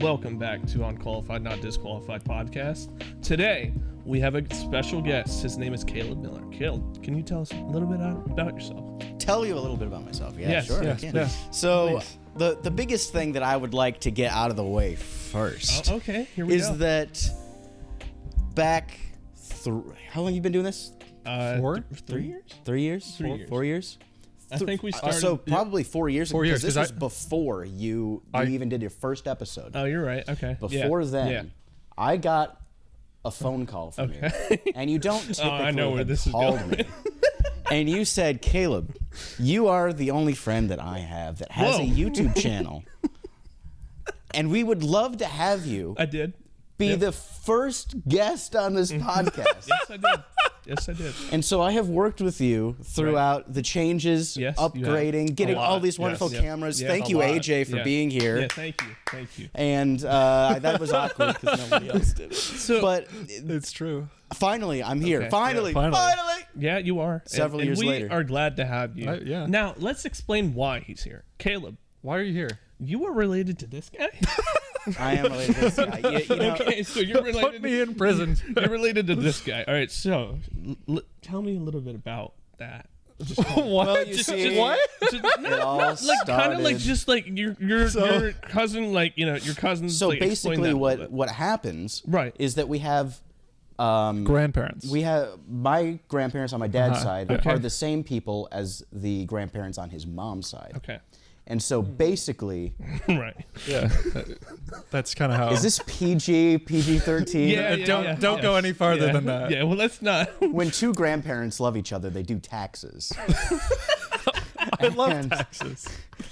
welcome back to Unqualified, Not Disqualified podcast. Today, we have a special guest. His name is Caleb Miller. Caleb, can you tell us a little bit about yourself? Tell you a little bit about myself. Yeah, Yes, sure. yes, I can. yes. So, Please. the biggest thing that I would like to get out of the way first Okay, here we go. is that back, how long you been doing this? 3 years? 3 years? 3 years. 4 years? I think we started. So probably 4 years ago. 4 years, Because this 'cause was before you even did your first episode. Oh, you're right. Okay. Before then, Yeah. I got a phone call from you, and you don't typically I know where have this is called going. me. And you said, Caleb, you are the only friend that I have that has a YouTube channel, and we would love to have you I did. be the first guest on this podcast. Yes, I did. Yes, I did. And so I have worked with you throughout the changes, Yes, you have. upgrading, getting A lot. all these wonderful Yes. cameras. Yeah, Thank a you, lot. AJ, for Yeah. being here. Yeah, thank you. Thank you. And that was awkward because nobody else did it. So, But It's true. finally, I'm here. Okay. Finally, Yeah, finally. yeah, you are. Several and years we later. are glad to have you. Yeah. Now, let's explain why he's here. Caleb, Why are you here? you are related to this guy? I am related to this guy. You know, Okay, so you're related. Put me in prison. You're related to this guy. All right, so tell me a little bit about that. Just What? Well, you see, what? it all like kind of like started- just like your cousin, like your cousin's. So like, explain basically, that a little bit. what happens Right. is that we have Grandparents. my grandparents on my dad's side Okay. are the same people as the grandparents on his mom's side. Okay. And so basically, Right. Yeah. That's kind of how. is this PG-13? Yeah, Don't go any farther Yeah. than that. Yeah. Well, let's not. When two grandparents love each other, they do taxes. I love And- taxes.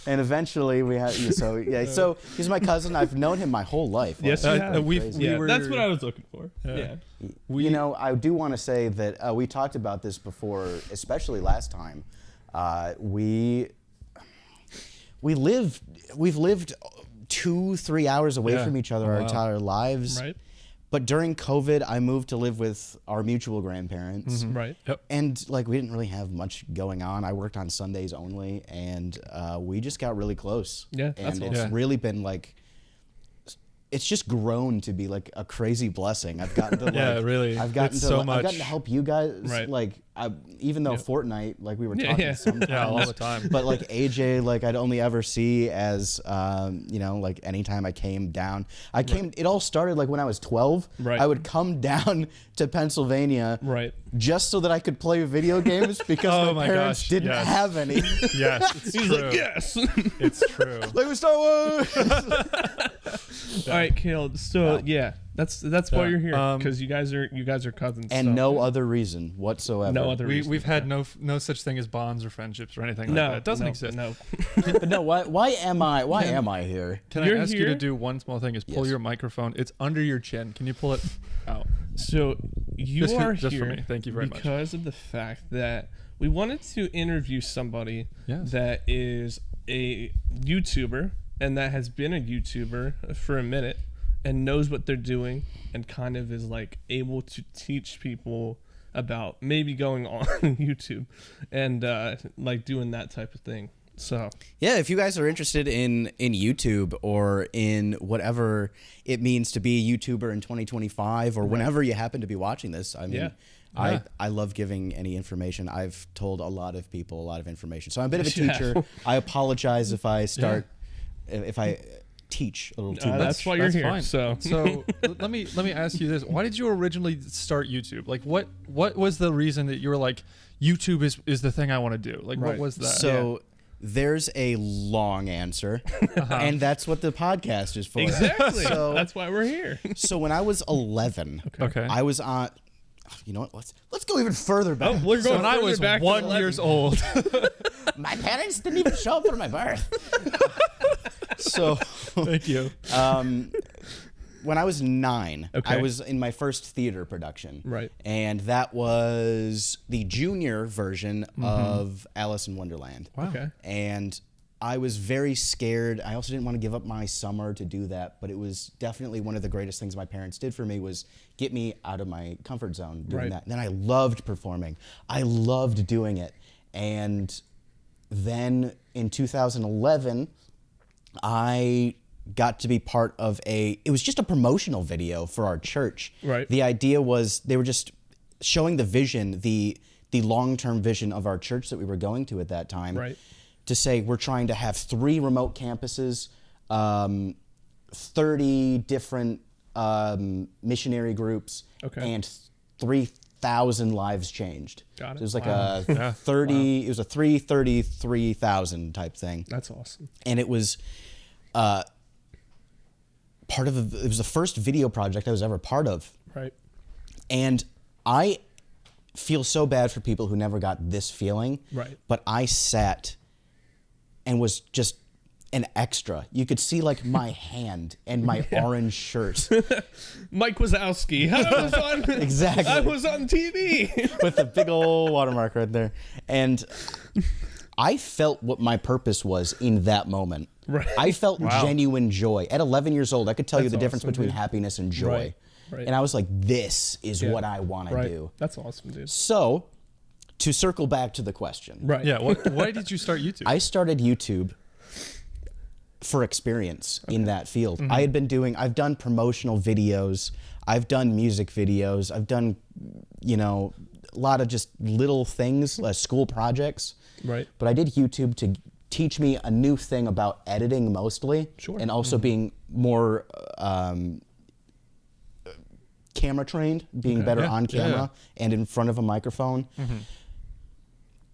And eventually we have, so yeah, so he's my cousin. I've known him my whole life. Yes, Wow, you that's have. we crazy. Yeah, were- that's what I was looking for. Yeah. You know, I do want to say that we talked about this before, especially last time. We've lived 2-3 hours away Yeah. from each other Oh, our wow. entire lives. Right. But during COVID, I moved to live with our mutual grandparents. Right. Yep. And like we didn't really have much going on. I worked on Sundays only, and we just got really close. Yeah, that's and awesome. it's Yeah. really been like, it's just grown to be like a crazy blessing. I've gotten to like, Yeah, really. I've gotten It's to so I've gotten much. to help you guys. Right. Like even though Fortnite, like we were Yeah, talking yeah. sometimes. Yeah, all the time. But like AJ, like I'd only ever see as, you know, like anytime I came down. It all started like when I was 12. Right. I would come down to Pennsylvania Right. just so that I could play video games because Oh my my parents gosh, didn't yes. have any. Yes, it's He's true. like, yes. It's true. Like with Star Wars. All right, Caleb. So yeah, that's why Yeah. you're here, because you guys are cousins. And so. no other reason whatsoever. No other reason. We've had no such thing as bonds or friendships or anything like No, that. It doesn't no, exist. No. But no, why am I here? Can You're I ask you here? to do one small thing? Is pull Yes. your microphone. It's under your chin. Can you pull it out? So you Just- are just here for me. Thank you very much. because of the fact that we wanted to interview somebody Yes. that is a YouTuber and that has been a YouTuber for a minute and knows what they're doing and kind of is like able to teach people about maybe going on YouTube and like doing that type of thing. So Yeah, if you guys are interested in YouTube or in whatever it means to be a YouTuber in 2025 or whenever you happen to be watching this, I mean, Yeah. I love giving any information. I've told a lot of people a lot of information. So I'm a bit of a Yeah. teacher. I apologize if I if I teach a little too much. that's why you're That's here. fine. So let me ask you this: why did you originally start YouTube? Like, what was the reason that you were like, YouTube is the thing I want to do? Like, what Right. was that? So there's a long answer, and that's what the podcast is for. exactly. So- that's why we're here. So when I was 11, Okay. I was on. You know what? Let's go even further back. We're So going when I further was back to 1 11. years old. My parents didn't even show up for my birth. So, Thank you. when I was 9, Okay. I was in my first theater production. Right. And that was the junior version of Alice in Wonderland. Wow. Okay. And I was very scared. I also didn't want to give up my summer to do that, but it was definitely one of the greatest things my parents did for me was get me out of my comfort zone doing Right. that. And then I loved performing. I loved doing it. And then in 2011, I got to be part of it was just a promotional video for our church. Right. The idea was they were just showing the vision, the long-term vision of our church that we were going to at that time. Right. To say we're trying to have 3 remote campuses, 30 different missionary groups, and 3,000 lives changed. Got it. So it was like Yeah. 30. It was a 333,000 type thing. That's awesome. And it was it was the first video project I was ever part of. Right. And I feel so bad for people who never got this feeling. Right. But I sat and was just an extra. You could see like my hand and my orange shirt. Mike Wazowski. I was on, Exactly. I was on TV. With the big old watermark right there. And I felt what my purpose was in that moment. Right. I felt genuine joy. At 11 years old, I could tell you That's the difference awesome, between dude. happiness and joy. Right. Right. And I was like, this is Yeah. what I want to Right. do. That's awesome, dude. So, to circle back to the question. Right. Yeah. Why did you start YouTube? I started YouTube for experience in that field. I've done promotional videos, I've done music videos, I've done, a lot of just little things, school projects. Right. But I did YouTube to teach me a new thing about editing mostly. Sure. And also being more camera trained, being better on camera and in front of a microphone.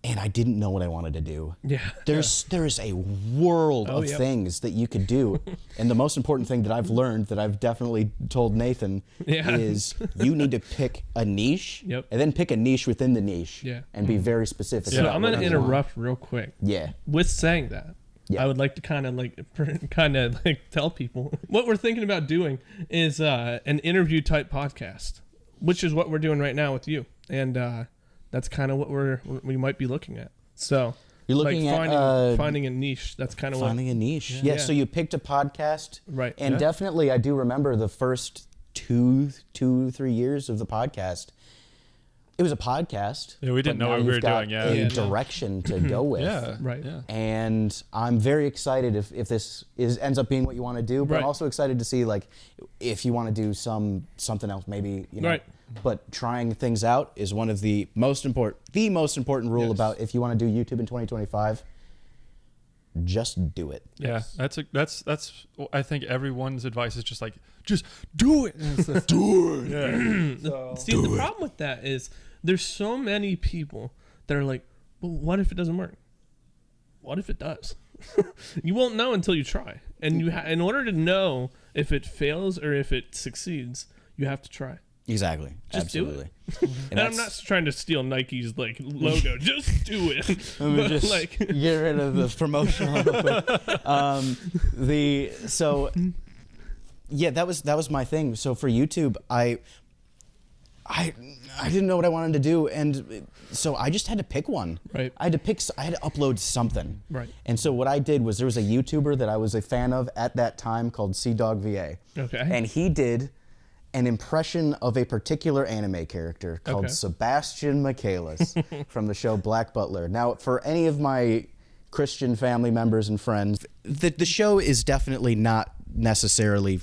And I didn't know what I wanted to do. Yeah. There is a world of yep. things that you could do. And the most important thing that I've learned, that I've definitely told Nathan, is you need to pick a niche Yep. and then pick a niche within the niche and be very specific. So about I'm what going to you want. interrupt real quick. Yeah. With saying that, Yeah. I would like to kind of tell people what we're thinking about doing is an interview type podcast, which is what we're doing right now with you. And that's kind of what we might be looking at. So You're looking like at finding a niche. That's kind of finding a niche. Yeah. So you picked a podcast. Right. And Yeah. definitely I do remember the first 2-3 years of the podcast. It was a podcast. Yeah, we didn't but know now what we you've were got doing, yeah. a Yeah, no. direction to go with. Yeah. Right. Yeah. And I'm very excited if this ends up being what you want to do, but Right. I'm also excited to see if you want to do something else, maybe, Right. But trying things out is one of the most important rule Yes. about if you want to do YouTube in 2025. Just do it. Yeah, that's I think everyone's advice is just do it. Do it. Yeah. See, the problem with that is there's so many people that are like, well, what if it doesn't work? What if it does? You won't know until you try. And in order to know if it fails or if it succeeds, you have to try. Exactly. Just do Absolutely. And I'm not trying to steal Nike's logo. Just do it. Let me But, just get rid of the promotional real quick. That was my thing. So for YouTube, I didn't know what I wanted to do, and so I just had to pick one. Right. I had to upload something. Right. And so what I did was there was a YouTuber that I was a fan of at that time called CDogVA. Okay. And he did an impression of a particular anime character called Okay. Sebastian Michaelis from the show Black Butler. Now, for any of my Christian family members and friends, the show is definitely not necessarily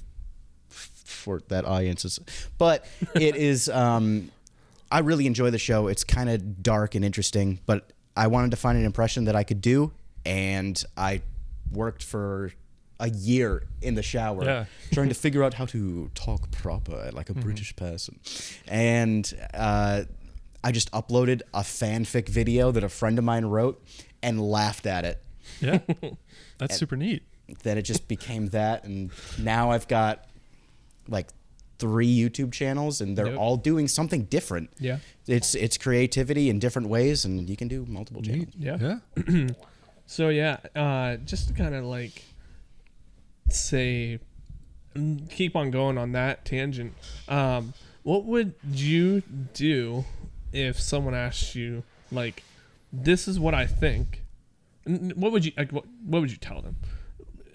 for that audience, but it is. I really enjoy the show. It's kind of dark and interesting, but I wanted to find an impression that I could do, and I worked for a year in the shower trying to figure out how to talk proper like a British person. And I just uploaded a fanfic video that a friend of mine wrote and laughed at it. Yeah. That's super neat. Then it just became that, and now I've got 3 YouTube channels, and they're Yep. all doing something different. Yeah. It's creativity in different ways, and you can do multiple channels. Yeah. Yeah. So just to kind of say, keep on going on that tangent. What would you do if someone asked you this is what I think? What would you what would you tell them?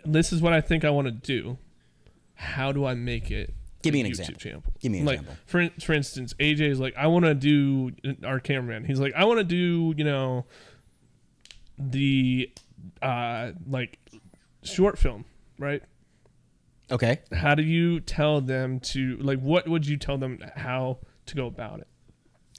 This is what I think I want to do. How do I make it? Give me an YouTube example. Channel? Give me an example. For instance, AJ's I want to do our cameraman. He's I want to do the short film, right? Okay. How do you tell them to, like, what would you tell them how to go about it?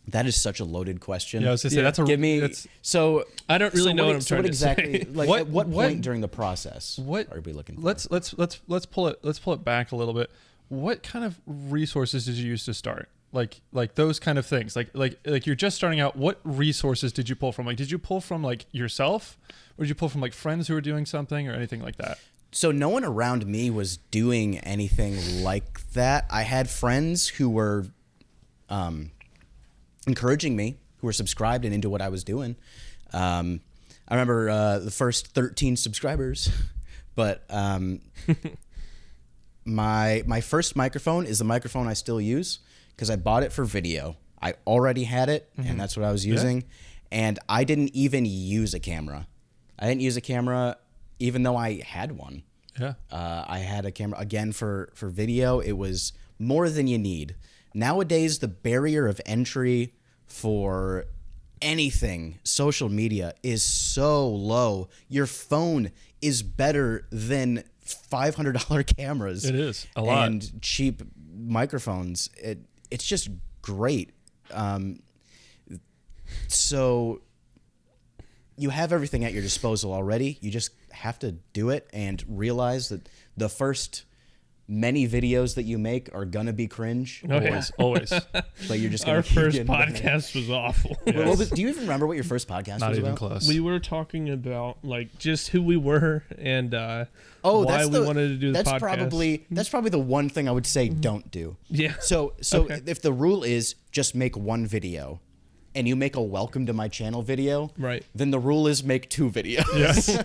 That is such a loaded question. Yeah, I was gonna say that's a Give me so. I don't really know what I'm trying to exactly, say. Like, What- at what what- point during the process what are we looking for? let's pull it back a little bit. What kind of resources did you use to start? Like those kind of things. Like you're just starting out. What resources did you pull from? Like, did you pull from like yourself, or did you pull from like friends who were doing something or anything like that? So no one around me was doing anything like that. I had friends who were encouraging me, who were subscribed and into what I was doing. I remember the first 13 subscribers, but my first microphone is the microphone I still use because I bought it for video. I already had it, and that's what I was using. And I didn't even use a camera. I didn't use a camera even though I had one. Yeah. I had a camera, again, for video. It was more than you need. Nowadays, the barrier of entry for anything social media is so low. Your phone is better than $500 cameras. It is a lot. And cheap microphones. It's just great. So you have everything at your disposal already. You just have to do it and realize that the first many videos that you make are gonna be cringe. Oh, yeah. Always. But you're just gonna Our keep first getting better. podcast was awful. Do you even remember what your first podcast Not was even about? close. We were talking about like just who we were and why That's we wanted to do the that's podcast. that's probably the one thing I would say don't do. Yeah. So Okay. if the rule is just make one video, and you make a welcome to my channel video, Right. then the rule is make 2 videos. Yes.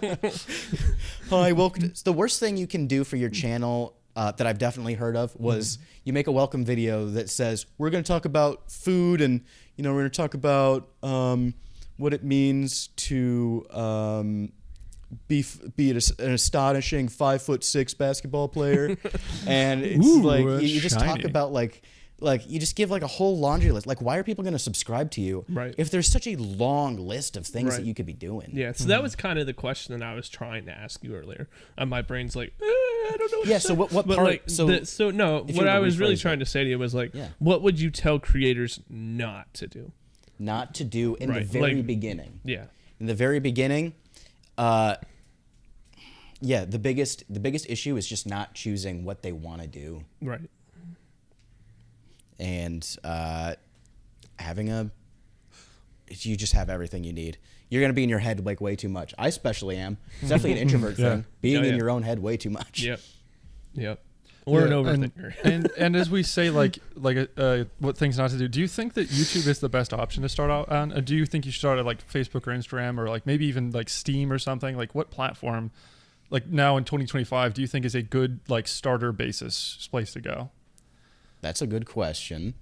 Hi, welcome. The worst thing you can do for your channel that I've definitely heard of was you make a welcome video that says we're going to talk about food and we're going to talk about what it means to be an astonishing 5'6" basketball player, and it's Ooh, like that's you just talk shiny. about like you just give like a whole laundry list. Like, why are people going to subscribe to you Right. if there's such a long list of things Right. that you could be doing? Yeah, so that was kind of the question that I was trying to ask you earlier. And my brain's like, I don't know. What Yeah, to so say. what But part- like, so no, if you what were I to was really rephrase trying it. to say to you was like, Yeah. what would you tell creators not to do? Not to do in the Right, very like- beginning. Yeah. In the very beginning, the biggest issue is just not choosing what they want to do, Right. and you just have everything you need. You're gonna be in your head like way too much. I especially am. It's definitely an introvert Yeah. thing. Being Oh, yeah. in your own head way too much. Yep. Yep. Or an Yeah, overthinker. and as we say, like what things not to do. Do you think that YouTube is the best option to start out on? Or do you think you should start at like Facebook or Instagram or like maybe even like Steam or something? Like what platform, like now in 2025, do you think is a good like starter basis place to go? That's a good question.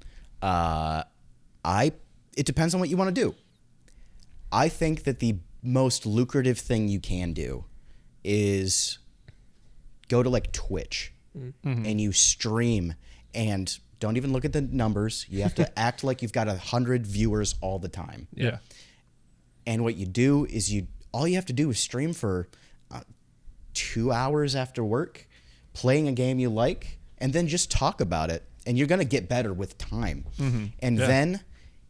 It depends on what you want to do. I think that the most lucrative thing you can do is go to like Twitch and you stream and don't even look at the numbers. You have to act like you've got 100 viewers all the time. Yeah. And what you do is all you have to do is stream for 2 hours after work, playing a game you like, and then just talk about it. And you're going to get better with time. And then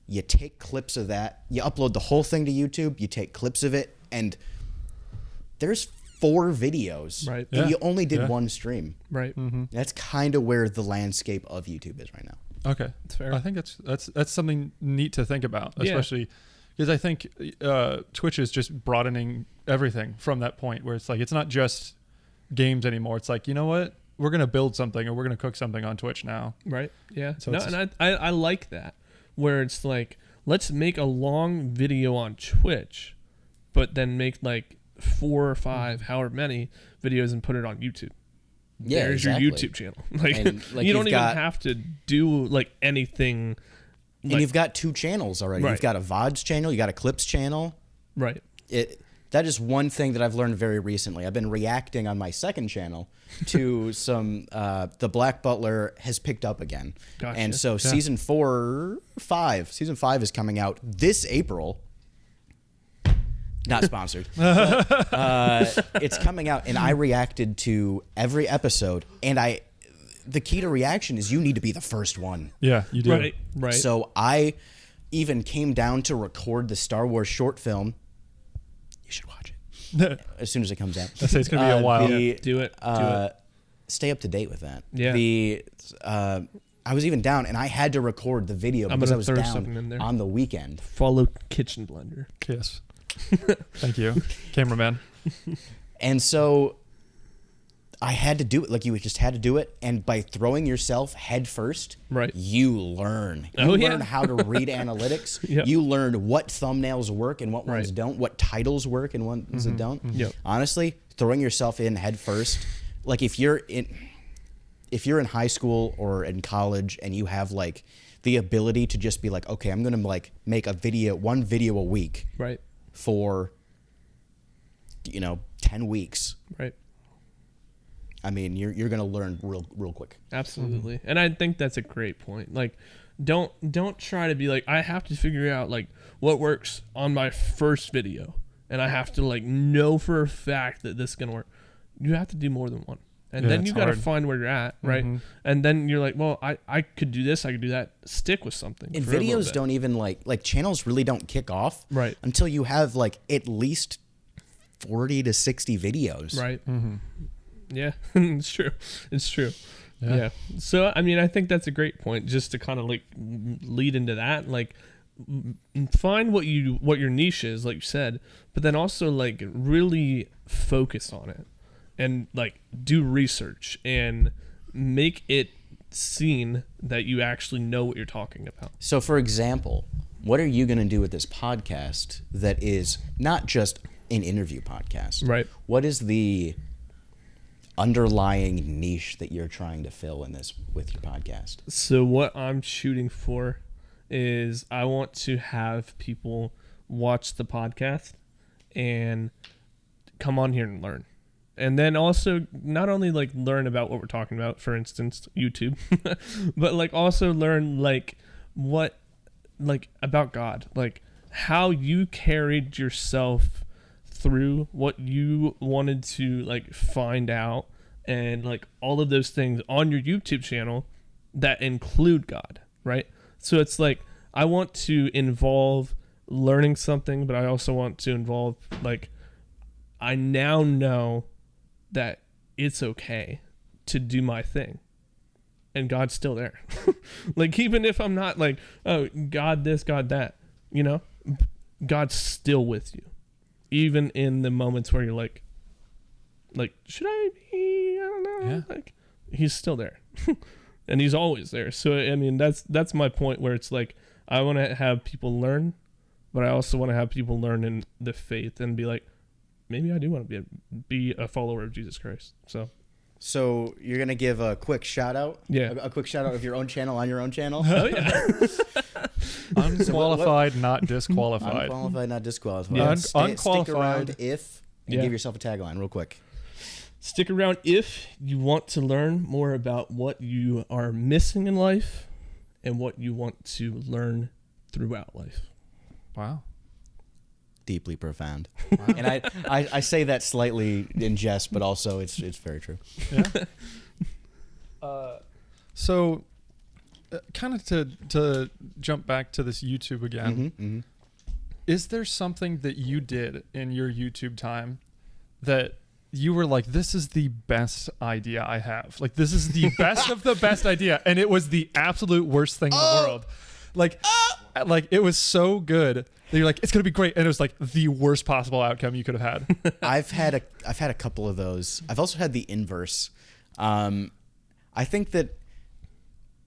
you take clips of that, you upload the whole thing to YouTube, you take clips of it, and there's 4 videos. Right. And Yeah. you only did Yeah. one stream. Right. That's kind of where the landscape of YouTube is right now. Okay, That's fair. I think that's something neat to think about, Yeah. especially because I think Twitch is just broadening everything from that point where it's like it's not just games anymore. It's like, you know what, we're gonna build something or we're gonna cook something on Twitch now. Right. Yeah. So No, it's- and I like that, where it's like, let's make a long video on Twitch, but then make like 4 or 5, however many videos, and put it on YouTube. Yeah, There's exactly. your YouTube channel. Like, And, like, you don't you've even got- have to do like anything. And Like- you've got 2 channels already. Right. You've got a VODs channel, you got a Clips channel. Right. That is one thing that I've learned very recently. I've been reacting on my second channel to some the Black Butler has picked up again. Gotcha. And so season 5 is coming out this April. Not sponsored. But, it's coming out, and I reacted to every episode. And the key to reaction is you need to be the first one. Yeah, you do. Right. So I even came down to record the Star Wars short film. You should watch it as soon as it comes out. I say it's gonna be a while. Do it. Stay up to date with that. Yeah. I was even down, and I had to record the video because I was throw something in down there. on the weekend. Follow Kitchen Blender. Yes. Thank you, cameraman. And so I had to do it. Like, you just had to do it. And by throwing yourself head first, Right. you learn. You learn how to read analytics. Yep. You learn what thumbnails work and what ones Right. don't, what titles work and ones that don't. Yep. Honestly, throwing yourself in head first, like if you're in high school or in college and you have like the ability to just be like, okay, I'm going to like make one video a week. Right. For 10 weeks. Right. I mean, you're gonna learn real quick. Absolutely. And I think that's a great point. Like, don't try to be like, I have to figure out like what works on my first video, and I have to like know for a fact that this is gonna work. You have to do more than one, and then you got to find where you're at, right? And then you're like, well, I could do this, I could do that. Stick with something. And for a little videos bit. don't even like channels really don't kick off Right. until you have like at least 40 to 60 videos. Right. Yeah, it's true. It's true. Yeah. So, I mean, I think that's a great point, just to kind of like lead into that. Like, find what your niche is, like you said, but then also like really focus on it and like do research and make it seen that you actually know what you're talking about. So, for example, what are you gonna do with this podcast that is not just an interview podcast? Right. What is the underlying niche that you're trying to fill in this with your podcast? So what I'm shooting for is I want to have people watch the podcast and come on here and learn. And then also not only like learn about what we're talking about, for instance, YouTube, but like also learn like what, like about God, like how you carried yourself through what you wanted to like find out, and like all of those things on your YouTube channel that include God, right? So it's like I want to involve learning something, but I also want to involve like I now know that it's okay to do my thing and God's still there. Like even if I'm not like, oh, God this, God that, God's still with you. Even in the moments where you're like, should I be? I don't know. Yeah. Like, he's still there, and he's always there. So I mean, that's my point. Where it's like, I want to have people learn, but I also want to have people learn in the faith and be like, maybe I do want to be a follower of Jesus Christ. So you're gonna give a quick shout out? Yeah. A quick shout out of your own channel on your own channel? Oh yeah. Unqualified, not disqualified. Unqualified, not disqualified. Yeah. Unqualified. Stick around if and Yeah. give yourself a tagline real quick. Stick around if you want to learn more about what you are missing in life and what you want to learn throughout life. Wow. Deeply profound. And I say that slightly in jest, but also it's very true. Yeah. So, kind of to jump back to this YouTube again, is there something that you did in your YouTube time that you were like, this is the best idea I have? Like, this is the best of the best idea, and it was the absolute worst thing in the world. Like it was so good that you're like, it's gonna be great, and it was like the worst possible outcome you could have had. I've had a couple of those. I've also had the inverse. I think that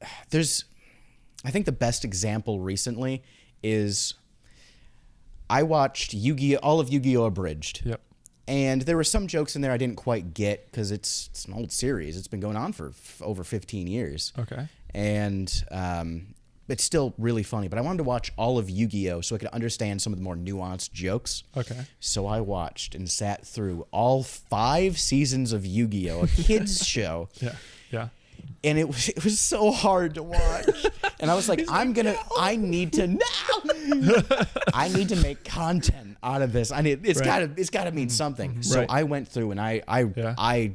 I think the best example recently is I watched all of Yu-Gi-Oh! Abridged. Yep. And there were some jokes in there I didn't quite get because it's an old series. It's been going on for over 15 years. Okay. And it's still really funny. But I wanted to watch all of Yu-Gi-Oh! So I could understand some of the more nuanced jokes. Okay. So I watched and sat through all 5 seasons of Yu-Gi-Oh! A kids show. Yeah. Yeah. And it was so hard to watch. And I was like, I need to make content out of this. I need it's Right. gotta mean something. So Right. I went through and I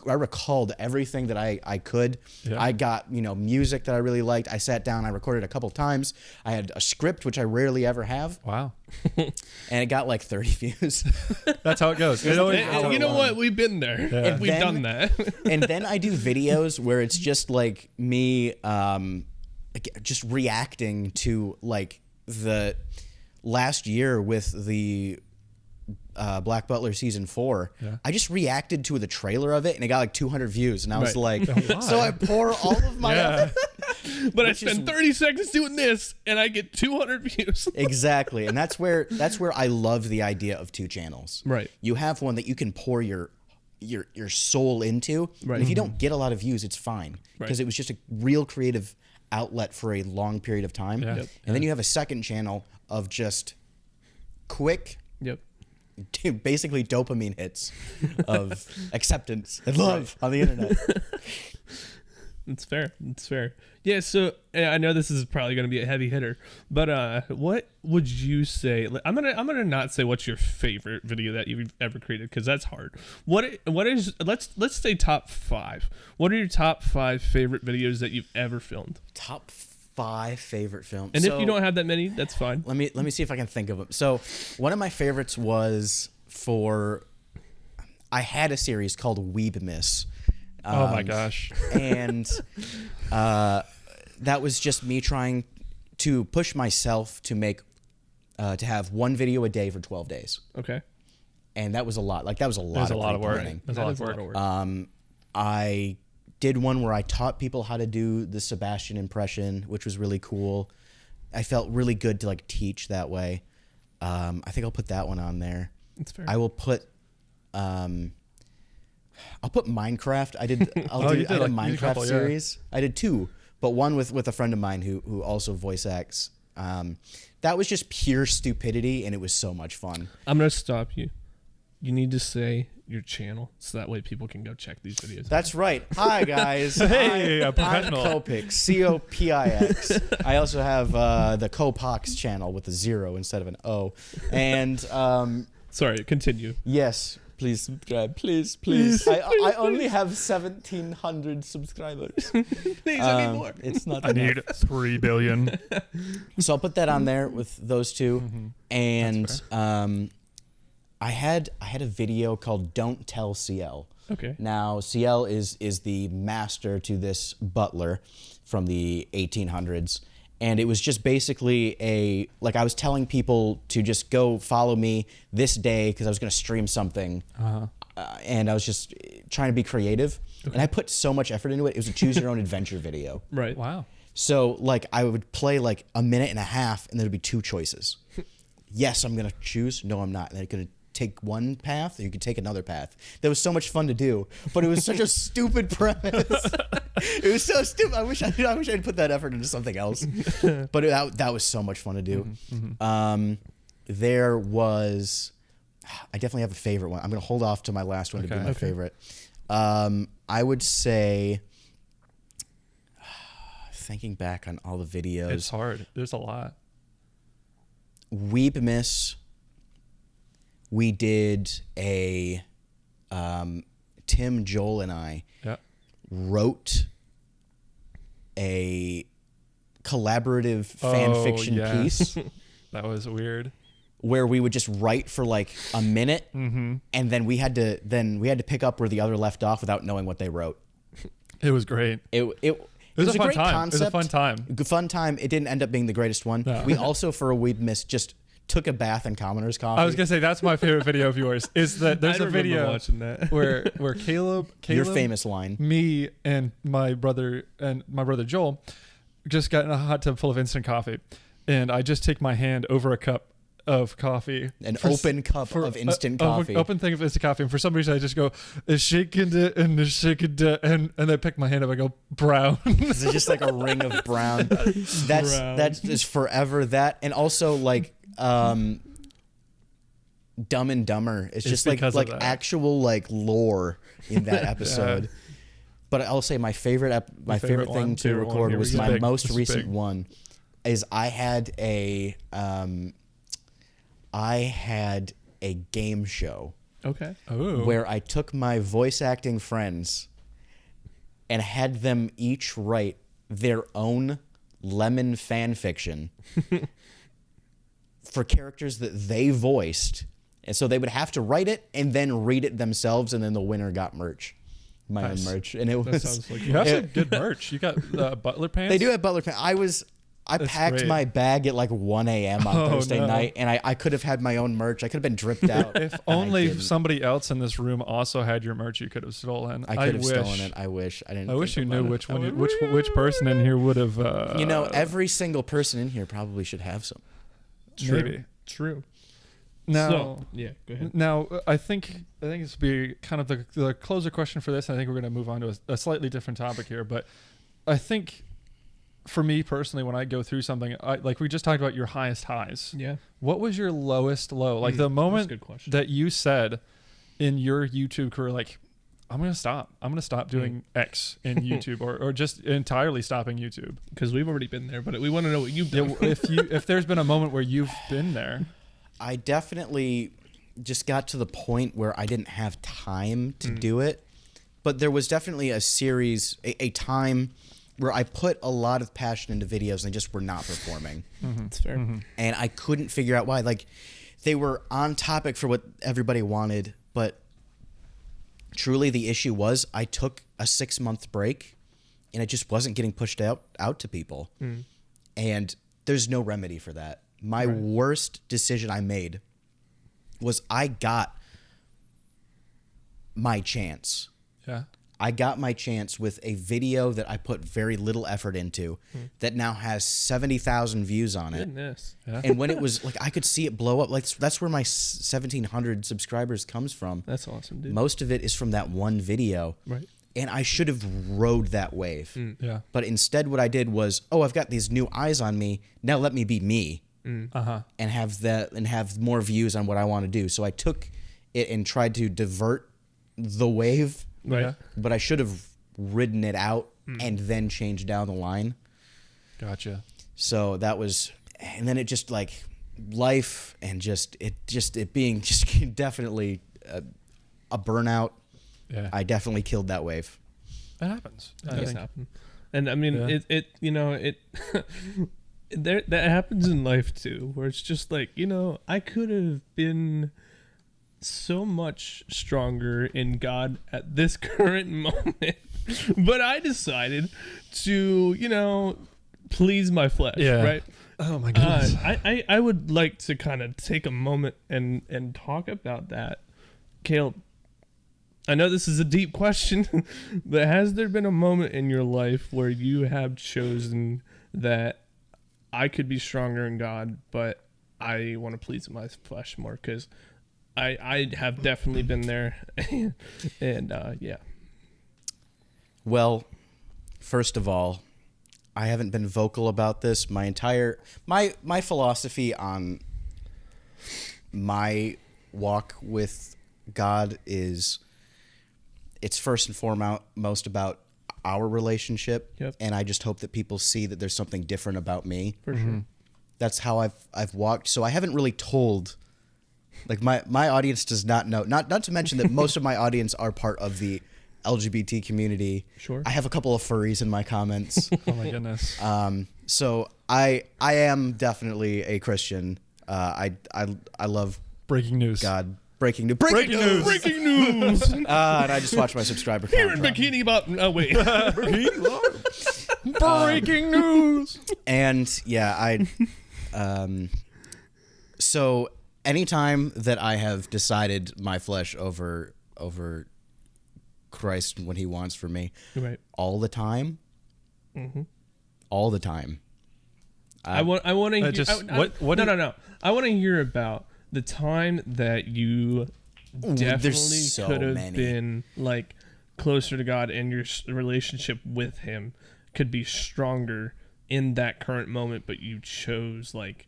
recalled everything that I could. Yeah. I got music that I really liked. I sat down. I recorded a couple times. I had a script, which I rarely ever have, Wow. and it got like 30 views. That's how it goes. It always, And you know what? We've been there. Yeah. We've done that. And then I do videos where it's just like me just reacting to like the last year with the Black Butler season 4. Yeah. I just reacted to the trailer of it and it got like 200 views and I was Right. like, so I pour all of my effort. But I Which is- spend 30 seconds doing this, and I get 200 views. Exactly. And that's where I love the idea of 2 channels. Right. You have one that you can pour your soul into. Right. And if you don't get a lot of views, it's fine. Because Right. it was just a real creative outlet for a long period of time. Yeah. Yep. And then you have a second channel of just quick, Yep. basically dopamine hits of acceptance and love on the internet. It's fair. It's fair. Yeah. So I know this is probably going to be a heavy hitter, but what would you say? I'm gonna not say what's your favorite video that you've ever created because that's hard. What is let's say top 5. What are your top 5 favorite videos that you've ever filmed? Top 5 favorite films. And if you don't have that many, that's fine. Let me see if I can think of them. So one of my favorites was I had a series called Weeb Miss. oh my gosh. And that was just me trying to push myself to make to have one video a day for 12 days. Okay. And that was a lot. Like that was a lot. There's a lot of work. pre-planning. There's a lot of work. I did one where I taught people how to do the Sebastian impression, which was really cool. I felt really good to like teach that way. I think I'll put that one on there. That's fair. I will put I'll put Minecraft. I did a Minecraft couple, yeah. series. I did 2, but one with a friend of mine who also voice acts. That was just pure stupidity and it was so much fun. I'm gonna stop you. You need to say your channel so that way people can go check these videos. That's right. Hi guys. Hey, a I'm professional. Copix, Copix. I also have the Copix channel with a 0 instead of an O. And Sorry, continue. yes, please subscribe. Please. I only have 1,700 subscribers. Please, I need more. It's not I enough. need 3 billion. So I'll put that on there with those 2. And I had a video called Don't Tell CL. Okay. Now CL is the master to this butler from the 1800s. And it was just basically I was telling people to just go follow me this day because I was going to stream something. And I was just trying to be creative. Okay. And I put so much effort into it. It was a choose your own adventure video. Right. Wow. So like I would play like a minute and a half and there'd be 2 choices. Yes, I'm going to choose. No, I'm not. And then I could take one path or you could take another path. That was so much fun to do, but it was such a stupid premise. It was so stupid. I wish I'd put that effort into something else. But that was so much fun to do. There was, I definitely have a favorite one. I'm going to hold off to my last one to be my favorite. I would say, thinking back on all the videos. It's hard. There's a lot. Weeb Miss. We did a Tim, Joel, and I wrote a collaborative fan fiction piece. That was weird. Where we would just write for like a minute, and then we had to pick up where the other left off without knowing what they wrote. It was great. It was a fun great time. concept. It was a fun time. Fun time. It didn't end up being the greatest one. No. We also, for a Weeb Miss, just took a bath in Commoner's coffee. I was gonna say that's my favorite video of yours. Is that there's I a remember video watching that. where Caleb, Your famous line. me and my brother Joel just got in a hot tub full of instant coffee, and I just take my hand over a cup of coffee, An open cup of instant coffee. open thing of instant coffee, and for some reason I just go shaking it and shaking it, and I pick my hand up. I go brown. It's just like a ring of brown. That's just forever that, and also like Dumb and Dumber. It's just like because of that. actual like lore in that episode. But I'll say my favorite favorite thing one? to Favorite one. record Here was we go. my Big. most This is recent big. one. Is I had a I had a game show Okay. Oh. where I took my voice acting friends and had them each write their own lemon fan fiction for characters that they voiced. And so they would have to write it and then read it themselves, and then the winner got merch. My own merch. And it That was sounds like you have some good merch. You got butler pants. They do have butler pants. I That's packed great. my bag at like 1 a.m. on Thursday no. night, and I could have had my own merch. I could have been dripped out. If and I only didn't. somebody else in this room also had your merch, you could have stolen. I could have wish. stolen it. I wish. I didn't. I wish you think knew about it. which one, which person in here would have. You know, every single person in here probably should have some. maybe. True. Now, So, yeah, go ahead. Now, I think this would be kind of the closer question for this. I think we're going to move on to a slightly different topic here, but I think for me personally, when I go through something, like we just talked about your highest highs. Yeah. What was your lowest low? Like the That's a moment good question. that you said in your YouTube career, like, I'm going to stop. I'm going to stop doing X in YouTube or just entirely stopping YouTube. Because we've already been there, but we want to know what you've done. If there's been a moment where you've been there. I definitely just got to the point where I didn't have time to do it. But there was definitely a series, a time where I put a lot of passion into videos and they just were not performing. That's fair. And I couldn't figure out why. Like, they were on topic for what everybody wanted, but truly the issue was I took a 6-month break and it just wasn't getting pushed out to people. And there's no remedy for that. My worst decision I made was I got my chance. Yeah. I got my chance with a video that I put very little effort into that now has 70,000 views on it. Goodness. Yeah. And when it was like, I could see it blow up. Like, that's where my 1,700 subscribers comes from. That's awesome, dude. Most of it is from that one video. Right. And I should have rode that wave. Yeah. But instead what I did was, I've got these new eyes on me. Now let me be me. Uh-huh. And have more views on what I want to do. So I took it and tried to divert the wave, Right. Yeah. but I should have ridden it out and then changed down the line. Gotcha. So that was, and then it just like life and it being just definitely a burnout. Yeah. I definitely killed that wave. That happens. It I does think. happen. And I mean, Yeah. it that happens in life too, where it's just like, I could have been so much stronger in God at this current moment, but I decided to, please my flesh, Yeah. right? Oh my goodness. I would like to kind of take a moment and talk about that. Caleb, I know this is a deep question, but has there been a moment in your life where you have chosen that I could be stronger in God, but I want to please my flesh more? Because I have definitely been there, and yeah. Well, first of all, I haven't been vocal about this. My philosophy on my walk with God is it's first and foremost about our relationship. Yep. And I just hope that people see that there's something different about me. For sure. That's how I've walked. So I haven't really told, like, my audience does not know, not to mention that most of my audience are part of the LGBT community. Sure. I have a couple of furries in my comments. Oh my goodness. So I am definitely a Christian. I love Breaking news. God. Breaking news. Breaking news. Breaking news! And I just watched my subscriber Here count in drop. Bikini Bottom. Oh wait. Breaking news. And yeah, so anytime that I have decided my flesh over Christ and what he wants for me, Right. all the time, all the time. I want to hear. just- I- what no, do- no. I want to hear about the time that you definitely so could have many. been like closer to God, and your relationship with Him could be stronger in that current moment, but you chose like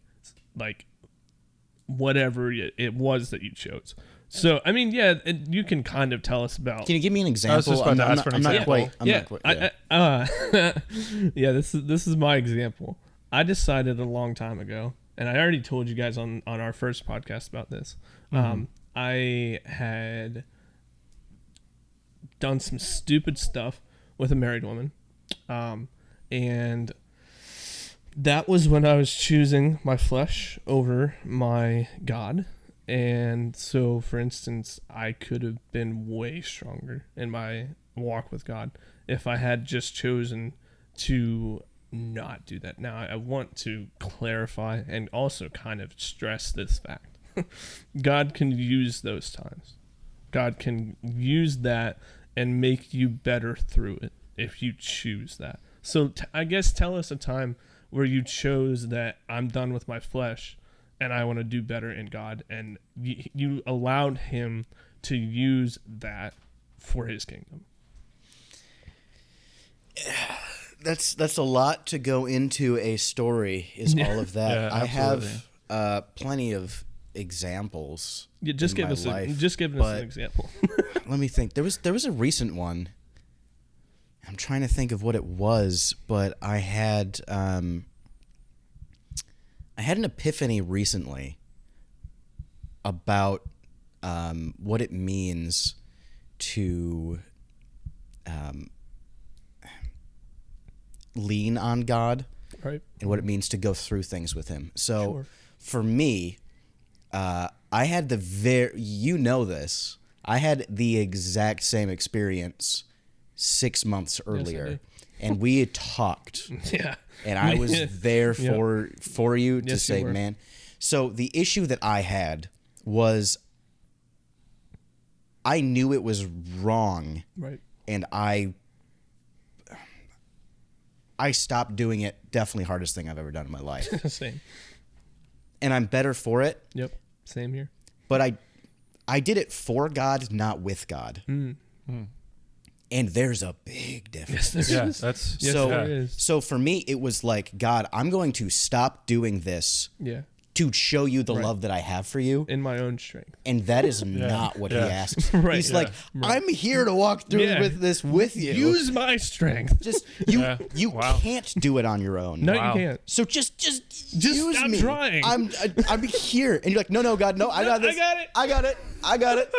whatever it was that you chose. So I mean, yeah, you can kind of tell us about. Can you give me an example? just about to ask for an I'm not example. quite. I'm not quite. Yeah. Yeah, this is my example. I decided a long time ago and I already told you guys on our first podcast about this. I had done some stupid stuff with a married woman, and that was when I was choosing my flesh over my God. And so, for instance, I could have been way stronger in my walk with God if I had just chosen to not do that. Now, I want to clarify and also kind of stress this fact. God can use those times. God can use that and make you better through it if you choose that. So I guess tell us a time where you chose that I'm done with my flesh and I want to do better in God, and you allowed him to use that for his kingdom. That's a lot to go into a story, is all of that. Yeah, I have plenty of examples. Yeah, just give us an example. Let me think. There was a recent one. I'm trying to think of what it was, but I had an epiphany recently about what it means to lean on God, right? And what it means to go through things with him. So Sure. for me, I had this. I had the exact same experience 6 months earlier, and we had talked. Yeah. And I was there for you to Yes, you say, were. man. So the issue that I had was I knew it was wrong, Right. and I stopped doing it. Definitely hardest thing I've ever done in my life. Same. And I'm better for it. Yep. Same here. But I did it for God, not with God. And there's a big difference. Yes, there is. So for me, it was like, God, I'm going to stop doing this to show you the love that I have for you. In my own strength. And that is not what he asks. Right. He's like, I'm here to walk through with this with you. Use my strength. Just you can't do it on your own. No, you can't. So just use stop me. trying. I'm here. And you're like, no, God, no, I got this. I got it.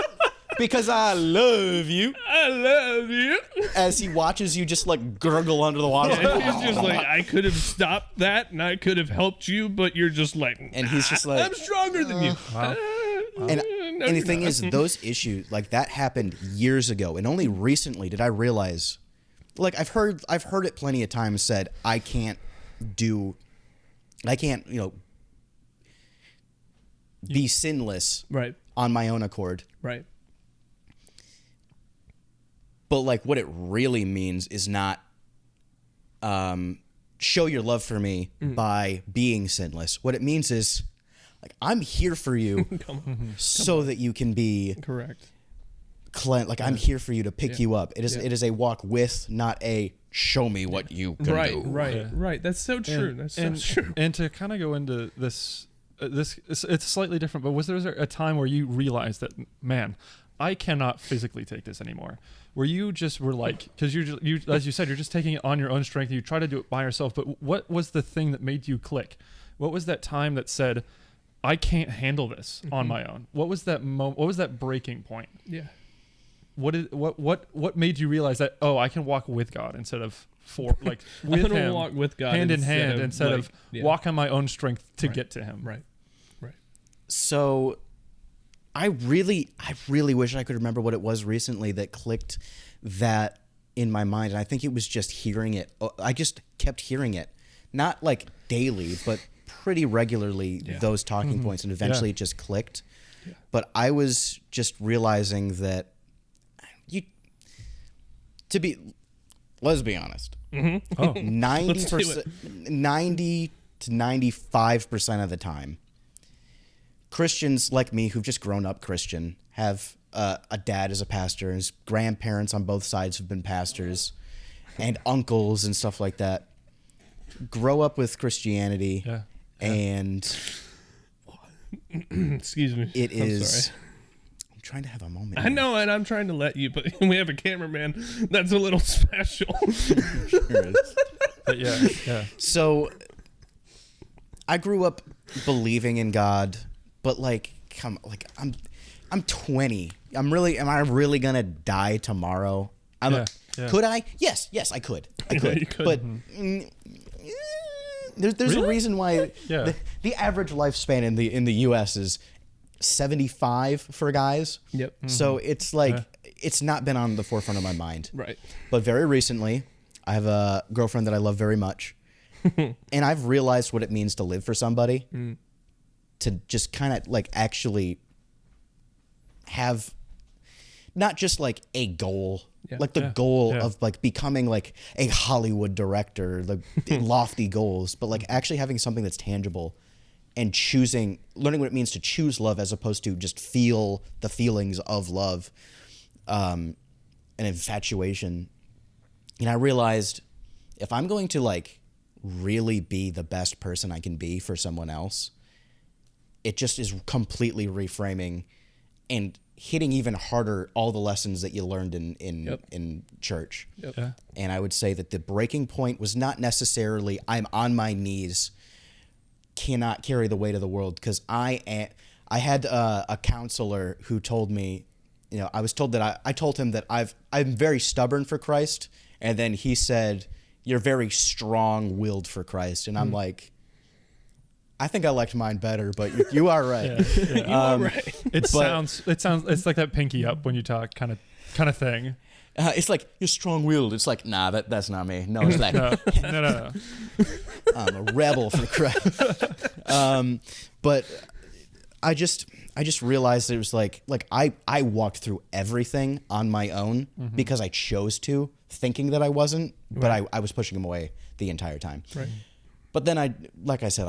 Because I love you. I love you. As he watches you just like gurgle under the water. And he's just like, I could have stopped that and I could have helped you, but you're just like, and he's just like, I'm stronger than you. And the thing is, those issues, like that happened years ago, and only recently did I realize, like I've heard it plenty of times said, I can't, be sinless on my own accord. Right. But like what it really means is not show your love for me by being sinless. What it means is like I'm here for you so that you can be correct. Like I'm here for you to pick you up. It is a walk with, not a show me what you can do. Right. That's so true. That's so true. And to kind of go into this, it's slightly different. But was there a time where you realized that, man, I cannot physically take this anymore? Where you just were like, because you as you said, you're just taking it on your own strength. And you try to do it by yourself. But what was the thing that made you click? What was that time that said, I can't handle this on my own? What was that moment? What was that breaking point? Yeah. What made you realize that, oh, I can walk with God instead of with him, walk with God hand in hand instead of walk on my own strength to get to him. Right. So I really wish I could remember what it was recently that clicked that in my mind. And I think it was just hearing it. I just kept hearing it, not like daily, but pretty regularly, those talking points. And eventually it just clicked. Yeah. But I was just realizing that let's be honest. 90 to 95% of the time, Christians like me who've just grown up Christian have a dad as a pastor, and his grandparents on both sides have been pastors, and uncles and stuff like that. Grow up with Christianity, and excuse me. It is. I'm trying to have a moment. I know, and I'm trying to let you, but we have a cameraman that's a little special. Sure is. But yeah. So I grew up believing in God, but like, I'm 20. Am I really gonna die tomorrow? Yeah. Could I? Yes, I could. I could. you could. But there's a reason why Yeah. the average lifespan in the U.S. is 75 for guys. Yep. So it's like it's not been on the forefront of my mind. Right. But very recently, I have a girlfriend that I love very much, and I've realized what it means to live for somebody, to just kind of like actually have not just like a goal, like the goal of like becoming like a Hollywood director, the lofty goals, but like actually having something that's tangible and learning what it means to choose love as opposed to just feel the feelings of love, and infatuation. And I realized if I'm going to like really be the best person I can be for someone else, it just is completely reframing and hitting even harder all the lessons that you learned in church. Yep. Yeah. And I would say that the breaking point was not necessarily I'm on my knees, cannot carry the weight of the world, because I had a counselor who told me, you know, I was told that I told him that I'm very stubborn for Christ, and then he said, you're very strong-willed for Christ, and I'm like, I think I liked mine better, but you are right. You are right. It sounds it's like that pinky up when you talk kind of thing. It's like you're strong-willed. It's like, nah, that's not me. No, it's like No. I'm a rebel for Christ. But I just realized it was like I walked through everything on my own because I chose to, thinking that I wasn't, but I was pushing him away the entire time. Right. But then I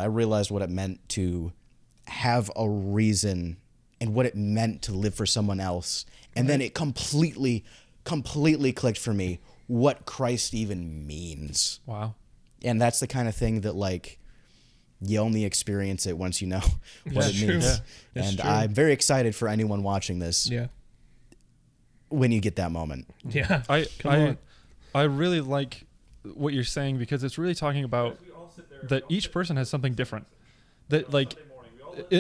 realized what it meant to have a reason and what it meant to live for someone else. And then it completely clicked for me what Christ even means. Wow. And that's the kind of thing that like you only experience it once you know what it true. means. Yeah, and true. I'm very excited for anyone watching this Yeah. when you get that moment. Yeah. Come I on. I really like what you're saying, because it's really talking about that each person has something different. That like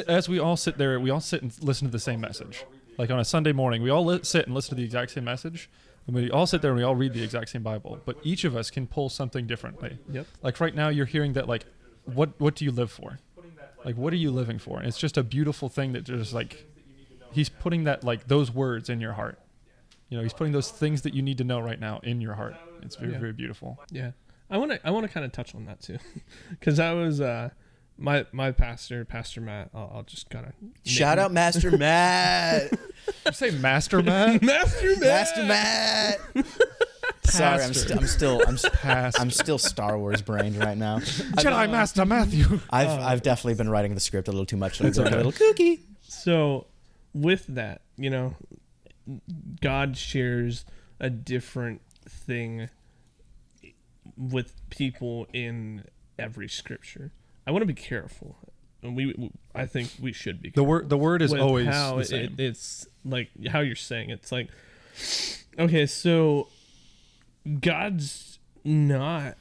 as we all sit there, we all sit and listen to the same message. Like on a Sunday morning, we all sit and listen to the exact same message. And we all sit there and we all read the exact same Bible, but each of us can pull something differently. Yep. Like right now you're hearing that like, what do you live for? Like, what are you living for? And it's just a beautiful thing that just like, he's putting that like those words in your heart. You know, he's putting those things that you need to know right now in your heart. It's very, very beautiful. Yeah. I want to kind of touch on that too. Cause I was, my pastor, Pastor Matt, I'll just kind of Shout out Master Matt. You say Master Matt? Master Matt. Sorry, I'm still Star Wars brained right now. Jedi Master Matthew. I've definitely been writing the script a little too much. So it's a little kooky. So with that, you know, God shares a different thing with people in every scripture. I want to be careful. And I think we should be careful. The word is with always how the same. it's like how you're saying it. It's like, okay, so God's not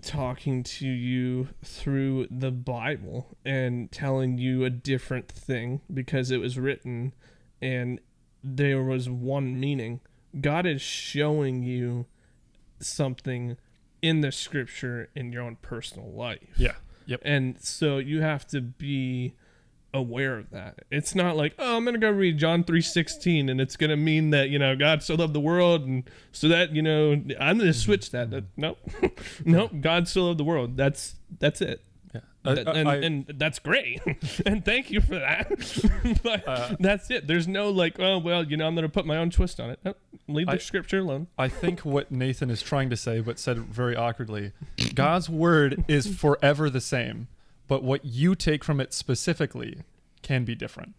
talking to you through the Bible and telling you a different thing because it was written and there was one meaning. God is showing you something in the scripture in your own personal life. Yeah. Yep. And so you have to be aware of that. It's not like, oh, I'm going to go read John 3:16 and it's going to mean that, you know, God so loved the world and so that, you know, I'm going to switch that. Nope. Nope. God so loved the world. That's it. Yeah. And that's great. And thank you for that. But that's it. There's no like, oh, well, you know, I'm going to put my own twist on it. Nope. Leave the scripture alone. I think what Nathan is trying to say, but said very awkwardly, God's word is forever the same, but what you take from it specifically can be different.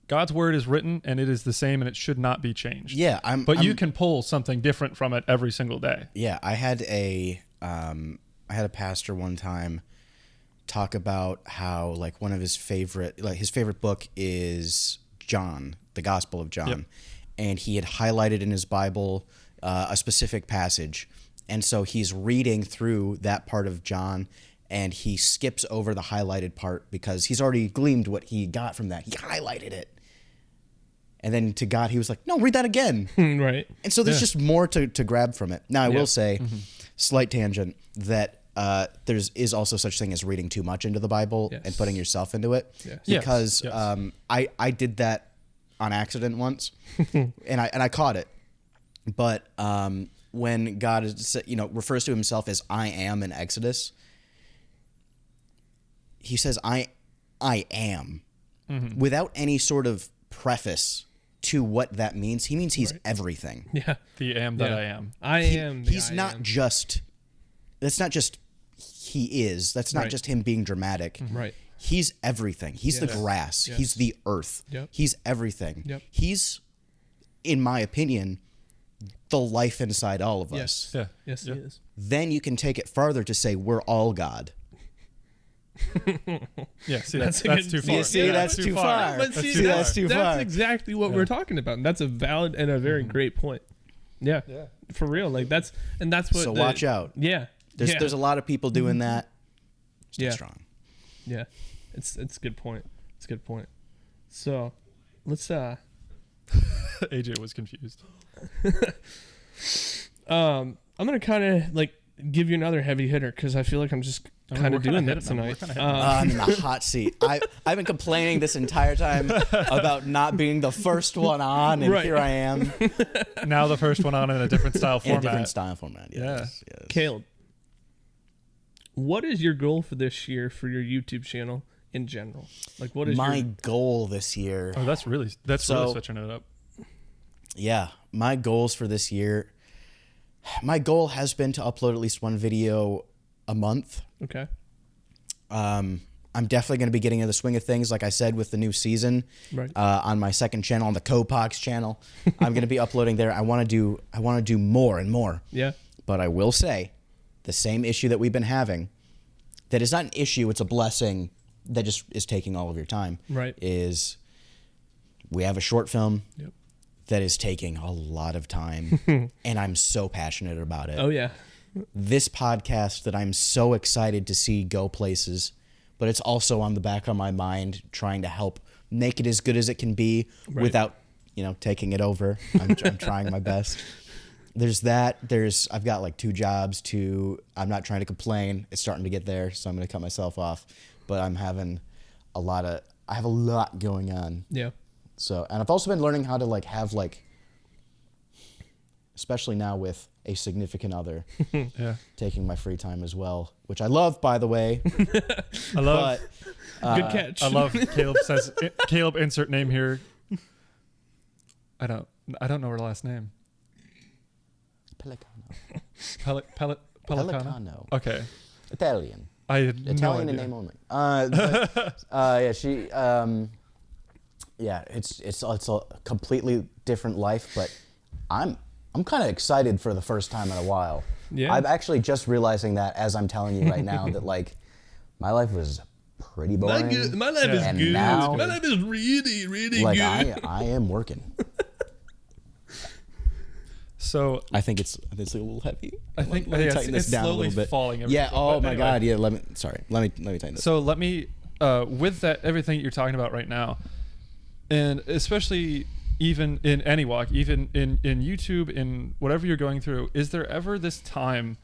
God's word is written and it is the same and it should not be changed. Yeah, you can pull something different from it every single day. Yeah, I had a pastor one time talk about how like one of his favorite book is John, the Gospel of John. Yep. And he had highlighted in his Bible a specific passage. And so he's reading through that part of John and he skips over the highlighted part because he's already gleamed what he got from that. He highlighted it. And then to God, he was like, no, read that again. Right. And so there's just more to grab from it. Now, I will say, slight tangent, that there is also such thing as reading too much into the Bible and putting yourself into it. Yes. Because Yes. I did that on accident once, and I caught it. But when God is, refers to himself as I am in Exodus, he says I am, without any sort of preface to what that means. He means he's everything. Yeah. The am that I am. I am. the He's I not am. just. That's not just he is. That's not Right. just him being dramatic. Right. He's everything. He's the Yes. grass. Yes. He's the earth. Yep. He's everything. Yep. He's, in my opinion, the life inside all of Yes. us. Yeah. Yes, Yeah. he is. Then you can take it farther to say we're all God. Yeah, see, That's that's a too good- far. Yeah, see, that's too far. But That's see, too that's, far. too that's far. exactly what we're talking about. And that's a valid and a very great point. Yeah. Yeah. For real. Like that's what. So watch out. Yeah. There's a lot of people doing that. Stay Yeah. strong. Yeah. It's a good point. It's a good point. So let's AJ was confused. I'm gonna kind of like give you another heavy hitter because I feel like I'm just kind we're of kinda doing that hitting them. We're tonight. kinda hitting them. I'm in the hot seat. I've been complaining this entire time about not being the first one on, and Right. here I am in Now the first one on in a different style a format. different style format. Yes, yes. Caleb, what is your goal for this year for your YouTube channel in general? Like, what is My goal this year. Oh, that's really So- switching it up. Yeah, my goals for this year. My goal has been to upload at least one video a month. Okay. I'm definitely going to be getting into the swing of things, like I said, with the new season. Right. On my second channel, on the Copix channel, I'm going to be uploading there. I want to do more and more. Yeah. But I will say, the same issue that we've been having, that is not an issue, it's a blessing that just is taking all of your time. Right. Is we have a short film Yep. that is taking a lot of time, and I'm so passionate about it. Oh yeah. This podcast that I'm so excited to see go places, but it's also on the back of my mind trying to help make it as good as it can be without, taking it over. I'm trying my best. There's that. I've got like 2 jobs. I'm not trying to complain. It's starting to get there, so I'm going to cut myself off. But I have a lot going on. Yeah. So, and I've also been learning how to have especially now with a significant other, Yeah. taking my free time as well, which I love, by the way. I love But Good catch. I love Caleb says Caleb insert name here. I don't know her last name. Pelicano. Pelicano. Pelicano. Okay. Italian. I had Italian no in idea. name only. Yeah, she. Yeah, it's a completely different life, but I'm kind of excited for the first time in a while. Yeah. I'm actually just realizing that as I'm telling you right now that my life was pretty boring. My life is And good. now- My life is really, really Like good. I am working. So I think it's a little heavy. I think let me yeah, tighten it's this down a slowly little bit. falling. every Yeah. day. Oh But my anyway. God. Yeah. Let me tighten this. So let me, with that, everything you're talking about right now, and especially even in any walk, even in YouTube, in whatever you're going through, is there ever this time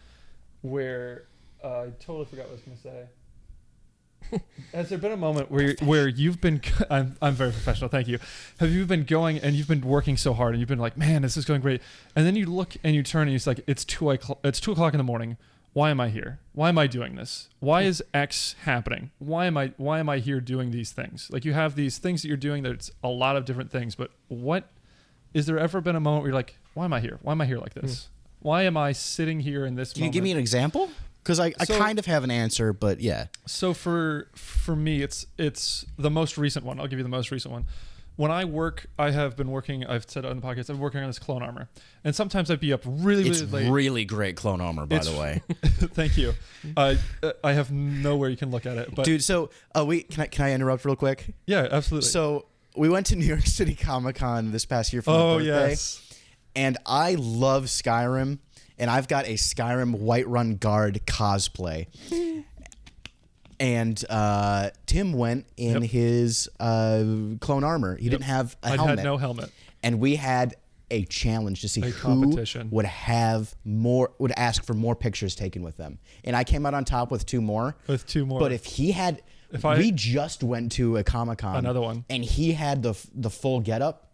where I totally forgot what I was going to say? Has there been a moment where you've been? I'm very professional. Thank you. Have you been going and you've been working so hard and you've been like, man, this is going great, and then you look and you turn and it's like it's 2:00 in the morning. Why am I here? Why am I doing this? Why is X happening? Why am I here doing these things? Like you have these things that you're doing that's a lot of different things, but what is there ever been a moment where you're like, why am I here? Why am I here like this? Why am I sitting here in this Can you moment? give me an example? Because I So- kind of have an answer, but yeah. So for me, it's the most recent one. I'll give you the most recent one. When I work, I have been working. I've said on the podcast, I've been working on this clone armor, and sometimes I'd be up really, It's really late. really great clone armor, by the way. Thank you. I have nowhere you can look at it, but Dude, so can I interrupt real quick? yeah, absolutely. So we went to New York City Comic Con this past year for my oh birthday, yes, and I love Skyrim, and I've got a Skyrim Whiterun Guard cosplay. And Tim went in his clone armor. He didn't have a helmet. I had no helmet. And we had a challenge to see who competition. would ask for more pictures taken with them. And I came out on top with 2 more. But if he had, we just went to a Comic-Con. Another one. And he had the full getup.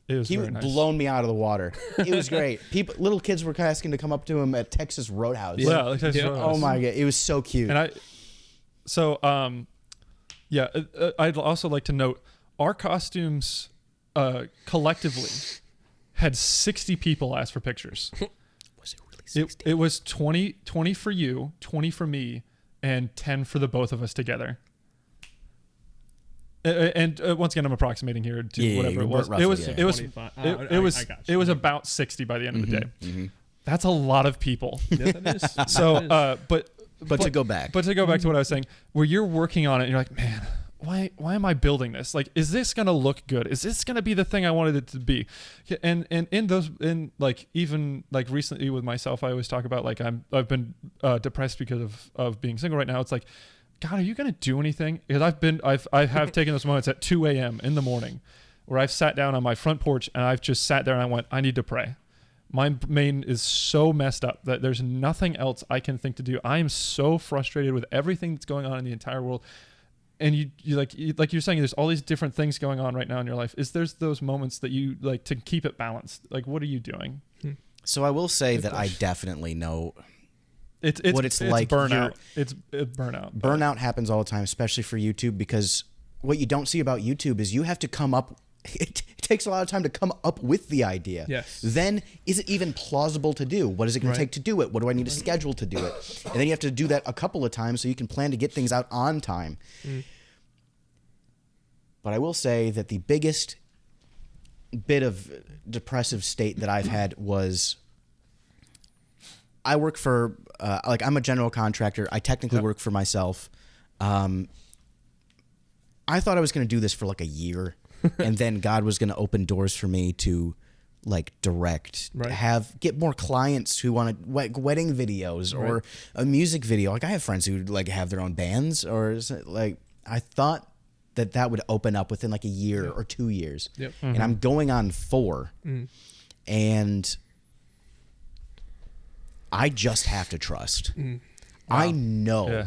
He would blown me out of the water. It was great. Little kids were asking to come up to him at Texas Roadhouse. Yeah, like Texas Roadhouse. Oh my God, it was so cute. And I'd also like to note our costumes collectively had 60 people ask for pictures. Was it really 60? It was 20 for you, 20 for me, and 10 for the both of us together. And once again, I'm approximating here to whatever it was. It was about 60 by the end of the day. Mm-hmm. That's a lot of people. Yeah, that is. So, But to go back. But to go back to what I was saying, where you're working on it, and you're like, man, why am I building this? Like, is this gonna look good? Is this gonna be the thing I wanted it to be? And even recently with myself, I always talk about like I've been depressed because of being single right now. It's like, God, are you gonna do anything? Because I have taken those moments at 2 a.m. in the morning where I've sat down on my front porch and I've just sat there and I went, I need to pray. My brain is so messed up that there's nothing else I can think to do. I am so frustrated with everything that's going on in the entire world. And you like you're saying, there's all these different things going on right now in your life. There's those moments that you like to keep it balanced? Like, what are you doing? So I will say that I definitely know what it's like. Burnout. It's burnout. Burnout happens all the time, especially for YouTube, because what you don't see about YouTube is you have to come up. It takes a lot of time to come up with the idea. Yes. Then, is it even plausible to do? What is it going to take to do it? What do I need to schedule to do it? And then you have to do that a couple of times so you can plan to get things out on time. But I will say that the biggest bit of depressive state that I've had was I work for, I'm a general contractor. I technically work for myself. I thought I was going to do this for like a year. And then God was going to open doors for me to like direct, get more clients who want to wedding videos or a music video. Like I have friends who like have their own bands, or like I thought that would open up within like a year or 2 years. And I'm going on 4. And I just have to trust. Wow.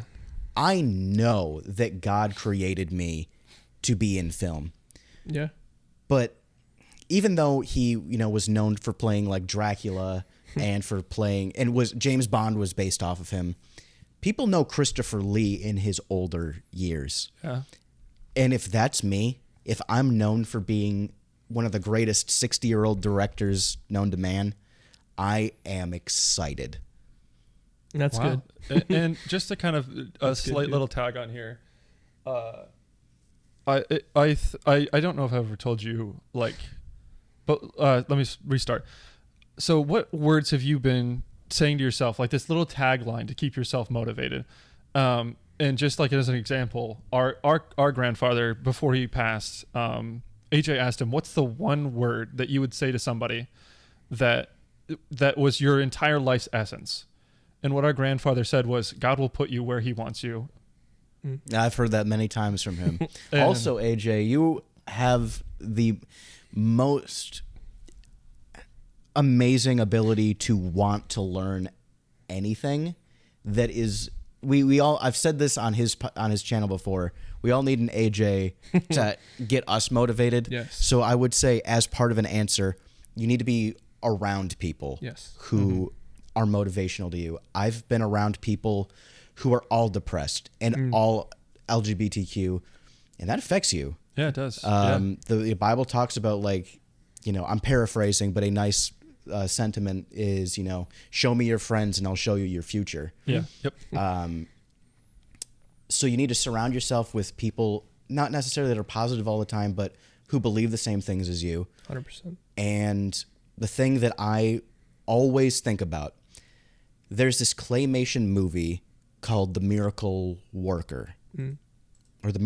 I know that God created me to be in film. Yeah. But even though he, was known for playing like Dracula and for playing, James Bond was based off of him, people know Christopher Lee in his older years. Yeah. And if that's me, if I'm known for being one of the greatest 60-year-old directors known to man, I am excited. That's good. And just to kind of a slight little tag on here, I don't know if I've ever told you, but let me restart. So what words have you been saying to yourself, like this little tagline to keep yourself motivated? And just like as an example, our grandfather, before he passed, AJ asked him, what's the one word that you would say to somebody that was your entire life's essence? And what our grandfather said was, God will put you where he wants you. I've heard that many times from him. Also, AJ, you have the most amazing ability to want to learn anything. That is, we all. I've said this on his channel before. We all need an AJ to get us motivated. Yes. So I would say, as part of an answer, you need to be around people who are motivational to you. I've been around people who are all depressed and all LGBTQ, and that affects you. Yeah, it does. The Bible talks about, like, I'm paraphrasing, but a nice sentiment is, show me your friends and I'll show you your future. Yeah. Yep. So you need to surround yourself with people, not necessarily that are positive all the time, but who believe the same things as you. 100%. And the thing that I always think about, there's this claymation movie called The Miracle Worker, or the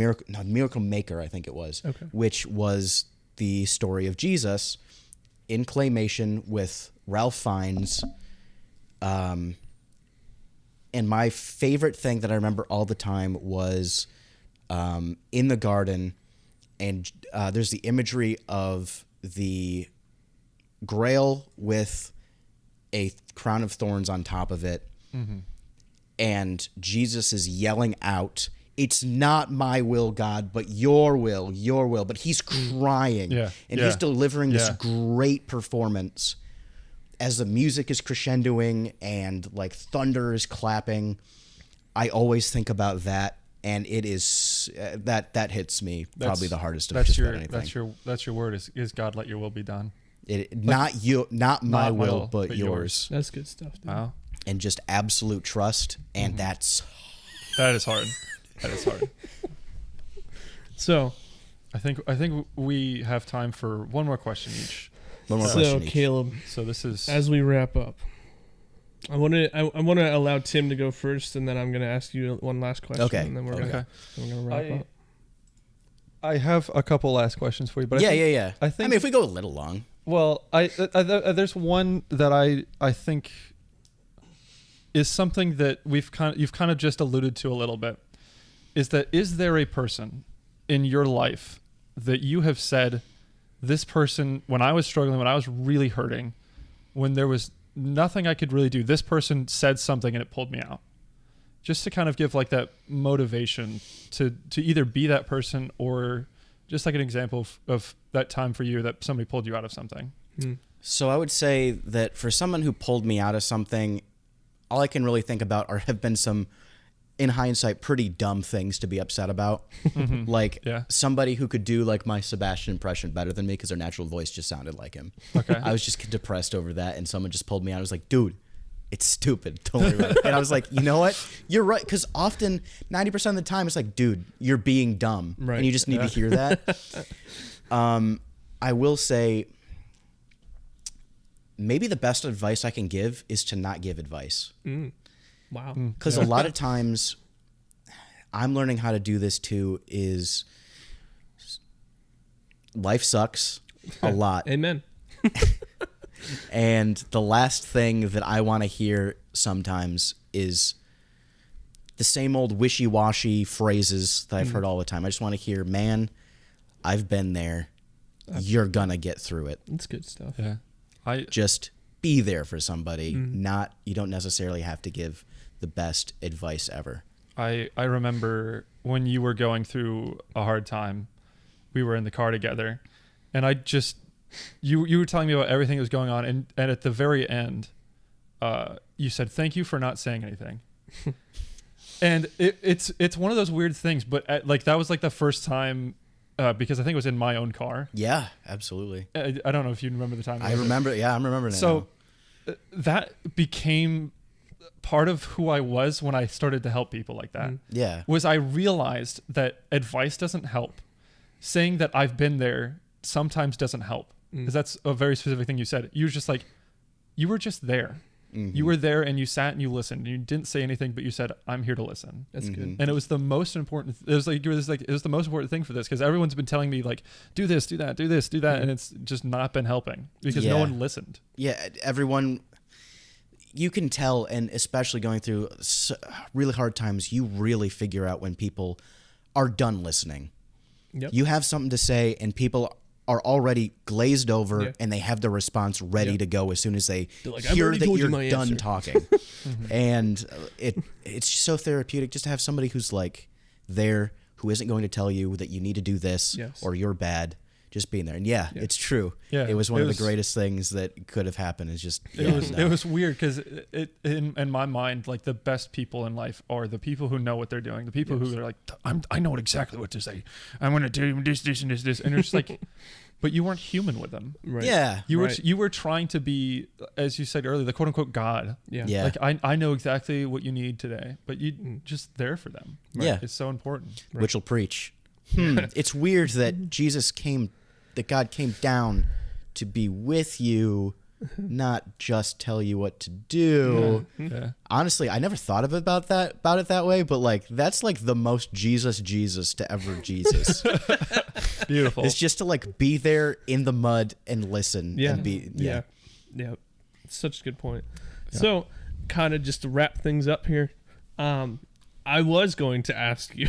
Miracle Maker, I think it was, which was the story of Jesus in claymation with Ralph Fiennes, And my favorite thing that I remember all the time was in the garden, and there's the imagery of the grail with a crown of thorns on top of it. Mm-hmm. And Jesus is yelling out, "It's not my will, God, but your will, your will." But he's crying, and he's delivering this great performance as the music is crescendoing and like thunder is clapping. I always think about that, and it is that hits me probably the hardest of just about anything. That's your word is God, let your will be done. Not my will, but yours. That's good stuff, dude. Wow. And just absolute trust, and that is hard. That is hard. So, I think we have time for one more question each. So Caleb, so this is as we wrap up. I want to allow Tim to go first, and then I'm going to ask you one last question. Okay. And then we're going to wrap up. I have a couple last questions for you, but yeah. I mean, if we go a little long. Well, there's one that I think is something that you've kind of just alluded to a little bit. Is there a person in your life that you have said, this person, when I was struggling, when I was really hurting, when there was nothing I could really do, this person said something and it pulled me out? Just to kind of give like that motivation to either be that person, or just like an example of that time for you that somebody pulled you out of something. So I would say that for someone who pulled me out of something, all I can really think about have been some, in hindsight, pretty dumb things to be upset about. Like somebody who could do like my Sebastian impression better than me because their natural voice just sounded like him. Okay. I was just depressed over that, and someone just pulled me out. I was like, dude, it's stupid. Don't worry about it. And I was like, you know what? You're right. Because often, 90% of the time, it's like, dude, you're being dumb. Right. And you just need to hear that. I will say, maybe the best advice I can give is to not give advice. Wow. Because a lot of times, I'm learning how to do this too, is life sucks a lot. Amen. And the last thing that I want to hear sometimes is the same old wishy-washy phrases that I've heard all the time. I just want to hear, man, I've been there. You're going to get through it. That's good stuff. Yeah. Just be there for somebody. You don't necessarily have to give the best advice ever. I remember when you were going through a hard time, we were in the car together, and I just... You were telling me about everything that was going on, and at the very end, you said, "Thank you for not saying anything." And it's one of those weird things, but that was like the first time, because I think it was in my own car. Yeah, absolutely. I don't know if you remember the time. I remember. Yeah, I'm remembering it. So that became part of who I was when I started to help people like that. Yeah, was I realized that advice doesn't help. Saying that I've been there sometimes doesn't help. Because that's a very specific thing you said. You were just like, you were just there. You were there and you sat and you listened. And you didn't say anything, but you said, "I'm here to listen." That's good. And it was the most important. It was the most important thing for this, because everyone's been telling me like, do this, do that, do this, do that, and it's just not been helping because no one listened. Yeah, everyone. You can tell, and especially going through really hard times, you really figure out when people are done listening. Yep. You have something to say, and people are already glazed over, and they have the response ready to go as soon as they hear that you're done talking. And it's so therapeutic just to have somebody who's like there, who isn't going to tell you that you need to do this or you're bad. Just being there. And it's true. Yeah, it was one of the greatest things that could have happened. Is just it was weird, because in my mind, like, the best people in life are the people who know what they're doing. The people who are like, I know exactly what to say. I'm going to do this, and this. And it's like, but you weren't human with them. Right. Yeah. You were trying to be, as you said earlier, the quote unquote God. Yeah. Like, I know exactly what you need today, but you just there for them. Right? Yeah. It's so important. Right. Which will preach. It's weird that God came down to be with you, not just tell you what to do. Yeah. Honestly, I never thought of it about it that way, but like, that's like the most Jesus to ever Jesus. Beautiful. It's just to like be there in the mud and listen. Yeah. And be, yeah. It's such a good point. Yeah. So, kind of just to wrap things up here, I was going to ask you,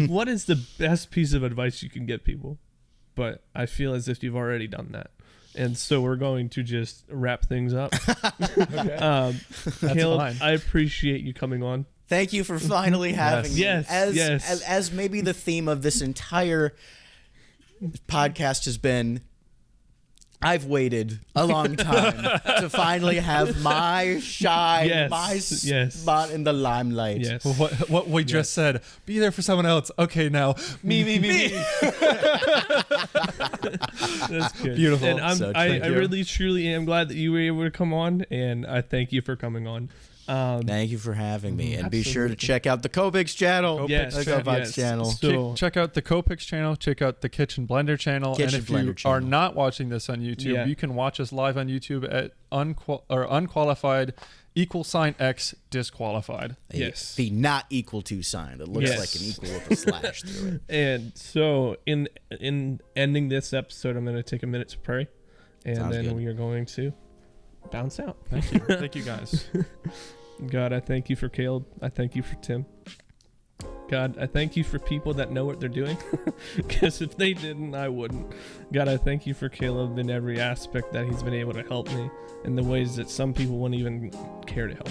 what is the best piece of advice you can give people? But I feel as if you've already done that. And so we're going to just wrap things up. Okay. Caleb, fine. I appreciate you coming on. Thank you for finally having me. Yes, As maybe the theme of this entire podcast has been, I've waited a long time to finally have my shine, my spot in the limelight. Yes. What we just said, be there for someone else. Okay, now me. That's good. Beautiful. And So I thank you. really, truly am glad that you were able to come on, and I thank you for coming on. Thank you for having me, and be sure to Absolutely. check out the Copix channel. Yes, the Copix channel. So, Check out the Copix channel. Check out the Kitchen Blender channel. Kitchen and if you Blender channel. are not watching this on YouTube, you can watch us live on YouTube at Unqualified =X Disqualified. Yes. The not equal to sign that looks Yes. like an equal with a slash through it. and so in ending this episode, I'm going to take a minute to pray, and Sounds then good. we are going to bounce out. Thank you. Thank you, guys. God, I thank you for Caleb. I thank you for Tim. God, I thank you for people that know what they're doing, because if they didn't, I wouldn't. God, I thank you for Caleb in every aspect that he's been able to help me in the ways that some people wouldn't even care to help.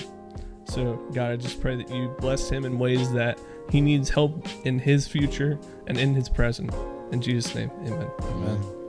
So, God, I just pray that you bless him in ways that he needs help in his future and in his present. In Jesus' name, amen. Amen.